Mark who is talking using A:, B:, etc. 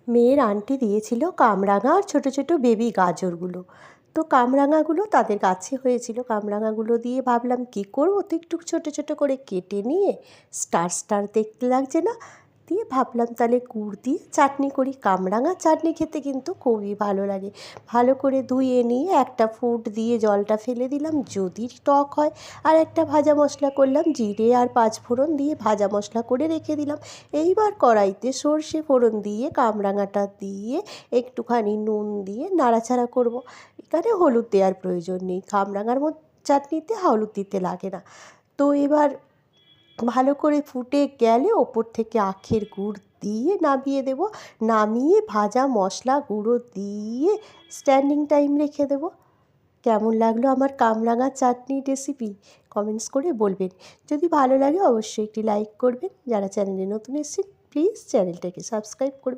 A: মেয়ের আন্টি দিয়েছিল কামরাঙা আর ছোটো ছোটো বেবি গাজরগুলো। তো কামরাঙাগুলো তাদের গাছে হয়েছিল, কামরাঙাগুলো দিয়ে ভাবলাম কী করবো, তো একটু ছোটো ছোটো করে কেটে নিয়ে স্টার স্টার দেখতে লাগছে না, দিয়ে ভাবলাম তাহলে গুড় দিয়ে চাটনি করি। কামরাঙা চাটনি খেতে কিন্তু খুবই ভালো লাগে। ভালো করে ধুয়ে নিয়ে একটা ফুট দিয়ে জলটা ফেলে দিলাম, যদি টক হয় আর একটা ভাজা মশলা করলাম, জিরে আর পাঁচফোড়ন দিয়ে ভাজা মশলা করে রেখে দিলাম। এইবার কড়াইতে সর্ষে ফোড়ন দিয়ে কামরাঙাটা দিয়ে একটুখানি নুন দিয়ে নাড়াচাড়া করব। এখানে হলুদ দেওয়ার প্রয়োজন নেই, কামরাঙার চাটনিতে হলুদ দিতে লাগে না। তো এবার ভালো করে ফুটে গেলে ওপর থেকে আখের গুড় দিয়ে নামিয়ে দেব। নামিয়ে ভাজা মশলা গুঁড়ো দিয়ে স্ট্যান্ডিং টাইম রেখে দেব। কেমন লাগলো আমার কামরাঙা চাটনি রেসিপি কমেন্টস করে বলবেন। যদি ভালো লাগে অবশ্যই একটি লাইক করবেন। যারা চ্যানেলে নতুন এসেছেন প্লিজ চ্যানেলটাকে সাবস্ক্রাইব করবেন।